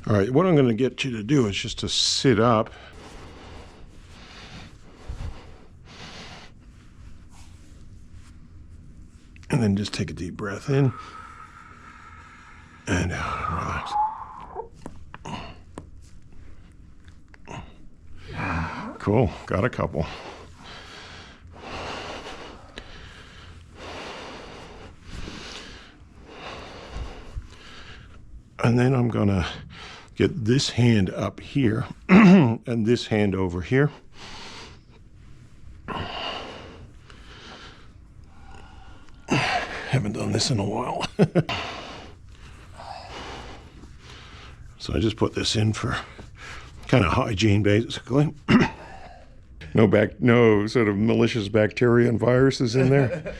All right, what I'm going to get you to do is just to sit up. And then just take a deep breath in and out. Relax. Cool, got a couple. And then I'm gonna get this hand up here and this hand over here. Haven't done this in a while. So I just put this in for kind of hygiene, basically. No sort of malicious bacteria and viruses in there.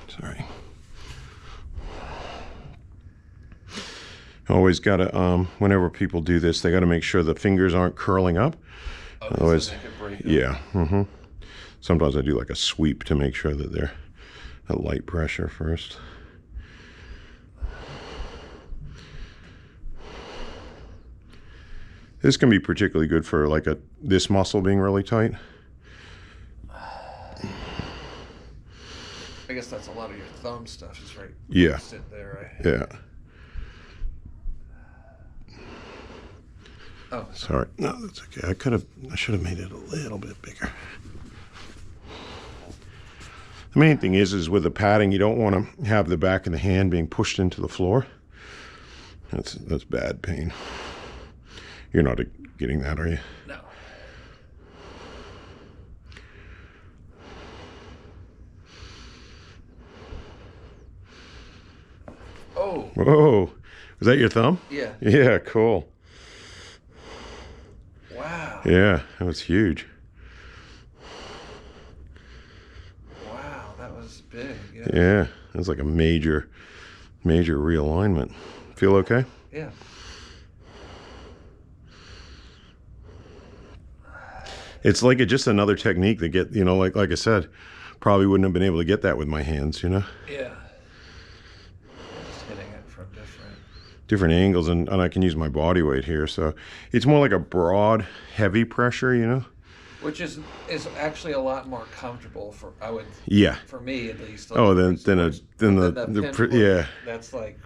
Sorry. Always got to, whenever people do this, they got to make sure the fingers aren't curling up. Otherwise, so yeah. Sometimes I do like a sweep to make sure that they're at light pressure first. This can be particularly good for like this muscle being really tight. I guess that's a lot of your thumb stuff, is right? Yeah. Sit there, right? Yeah. Oh, sorry. No, that's okay. I should have made it a little bit bigger. The main thing is with the padding, you don't want to have the back of the hand being pushed into the floor. That's bad pain. You're not getting that, are you? No. Oh. Whoa. Was that your thumb? Yeah. Yeah, cool. Wow. Yeah, that was huge. Wow, that was big. Yeah, that was like a major realignment. Feel okay? Yeah. It's like just another technique that get, like I said, probably wouldn't have been able to get that with my hands, Yeah. Just hitting it from different angles, and I can use my body weight here, so it's more like a broad, heavy pressure, Which is actually a lot more comfortable for for me at least. Like, oh, then the yeah. That's like.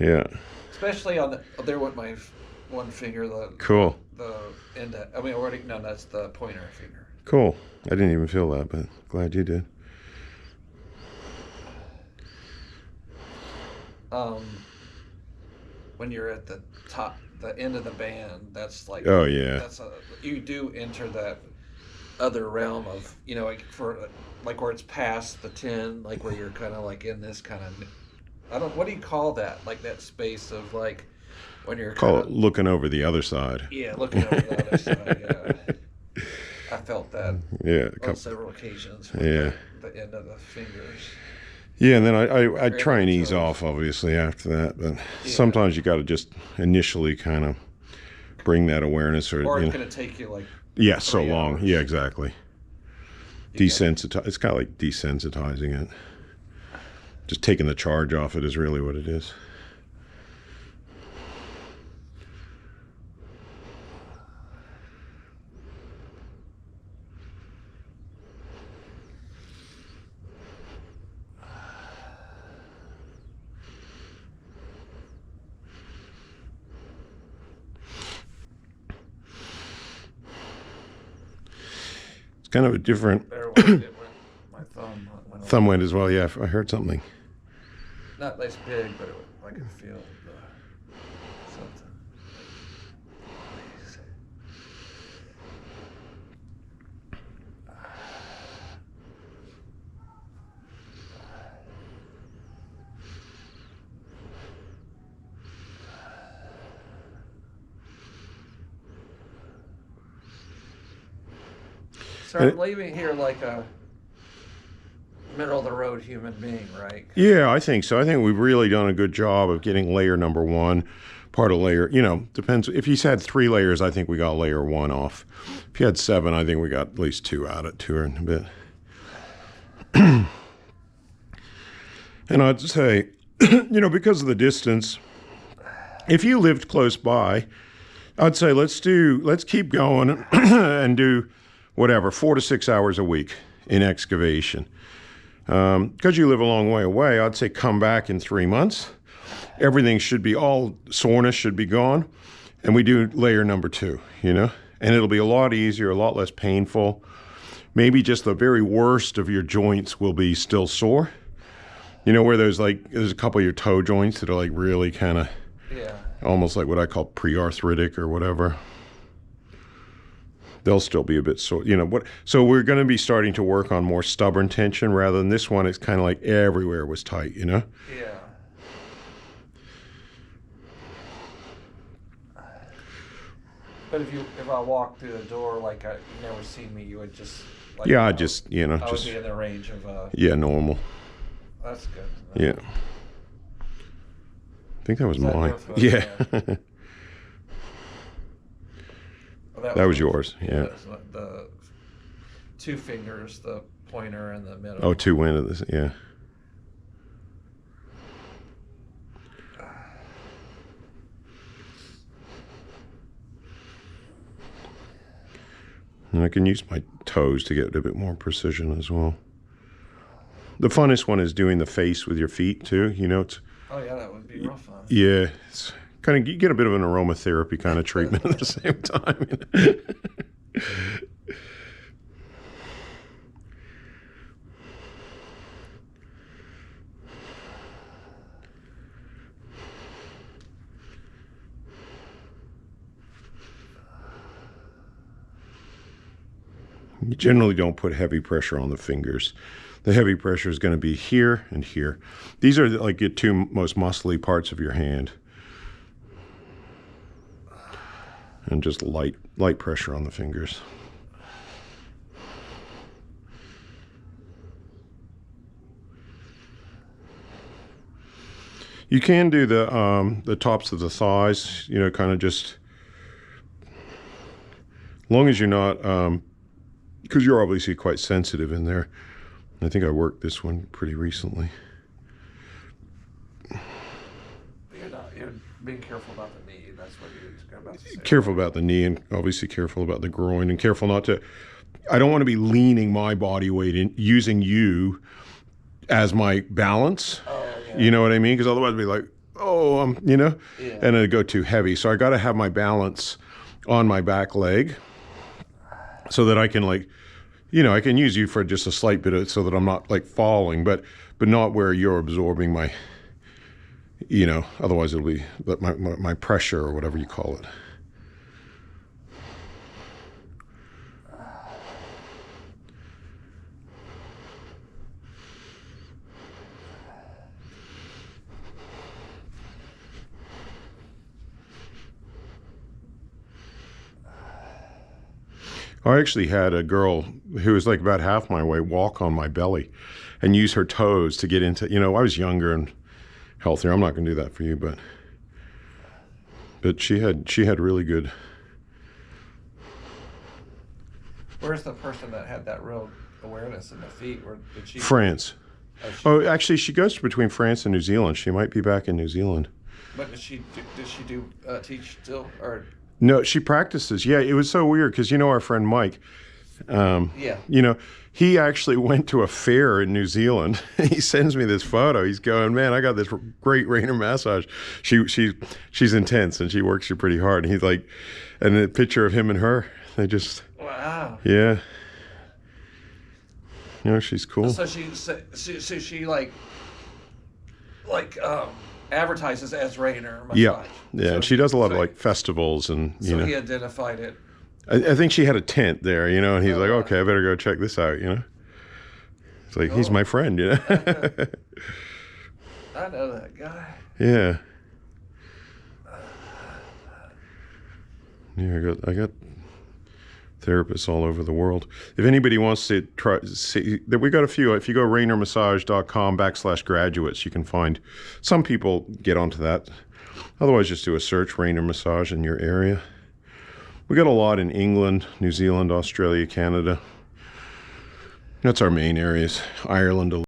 Yeah. Especially on there with my one finger, cool. The end. No, that's the pointer finger. Cool. I didn't even feel that, but glad you did. When you're at the top, the end of the band, that's like. Oh yeah. You do enter that other realm of like where it's past the 10, like where you're kind of like in this kind of. What do you call that? Like that space of like. When you're call it looking over the other side. Yeah, looking over the other side. Yeah, I felt that. Yeah, on several occasions. Yeah, the end of the fingers. Yeah, and then I try and ease off, obviously, after that. But sometimes you got to just initially kind of bring that awareness, or it's going to take you like. Yeah, so long. Hours. Yeah, exactly. Desensitize. It's kind of like desensitizing it. Just taking the charge off it is really what it is. Kind of a different. My thumb went as well. Yeah, I heard something. Not as big, but I could feel something. So I'm leaving here like a middle of the road human being, right? Yeah, I think so. I think we've really done a good job of getting layer number 1 part of layer, you know, depends. If he's had 3 layers, I think we got layer 1 off. If he had 7, I think we got at least 2 out of 2 and a bit. And I'd say, you know, because of the distance, if you lived close by, I'd say let's keep going and do whatever, 4 to 6 hours a week in excavation. Because you live a long way away, I'd say come back in 3 months. Everything should be, all soreness should be gone. And we do layer number 2, you know, and it'll be a lot easier, a lot less painful. Maybe just the very worst of your joints will be still sore. You know, where there's a couple of your toe joints that are like really kind of, Yeah. almost like what I call pre-arthritic or whatever. They'll still be a bit sore, you know. So we're going to be starting to work on more stubborn tension rather than this one. It's kind of like everywhere was tight, you know. Yeah. But if I walked through the door like you never seen me, you would just. Like, Yeah, I just, you know, I just would be in the range of. yeah, normal. That's good. Yeah. I think that was that mine. your foot? Yeah. Well, That was yours. Yeah. That was the 2 fingers, the pointer and the middle. Oh, 2 went of this. Yeah. And I can use my toes to get a bit more precision as well. The funnest one is doing the face with your feet too. You know, it's, Oh yeah, that would be rough. Huh? yeah, it's kind of, you get a bit of an aromatherapy kind of treatment at the same time. You generally don't put heavy pressure on the fingers. The heavy pressure is going to be here and here. These are like your 2 most muscly parts of your hand. And just light pressure on the fingers. You can do the tops of the thighs, you know, kind of just, as long as you're not, because you're obviously quite sensitive in there. I think I worked this one pretty recently. You're being careful about the knee. That's what you're about to say. Careful about the knee, and obviously careful about the groin, and careful not to, I don't want to be leaning my body weight in, using you as my balance. Oh, yeah. You know what I mean? Because otherwise I'd be like, oh, you know, Yeah. and it'd go too heavy. So I got to have my balance on my back leg so that I can, like, you know, I can use you for just a slight bit of, so that I'm not like falling, but not where you're absorbing my, you know, otherwise it'll be my pressure or whatever you call it. I actually had a girl who was like about half my weight walk on my belly and use her toes to get into, you know, I was younger and healthier. I'm not going to do that for you, but she had really good. Where's the person that had that real awareness in the feet? Where did she? France. Oh, actually, she goes between France and New Zealand. She might be back in New Zealand. But does she teach still or? No, she practices. Yeah, it was so weird because, you know, our friend Mike, Yeah. you know, he actually went to a fair in New Zealand. He sends me this photo. He's going, man, I got this great Raynor massage. She's intense and she works you pretty hard. And he's like, and a picture of him and her. They just, Wow. yeah. You know, she's cool. So she like advertises as Raynor massage. Yeah, yeah. So, And she does a lot of so- like festivals and, you So know. he identified it. I think she had a tent there, you know, and he's Oh, like, wow. okay, I better go check this out, you know. It's like, he's Cool. my friend, you know. I know that guy. Yeah. Yeah, I think therapists all over the world. If anybody wants to try, see that, we got a few. If you go raynormassage.com/graduates, you can find some people get onto that. Otherwise, just do a search, Raynor Massage, in your area. We got a lot in England, New Zealand, Australia, Canada. That's our main areas. Ireland.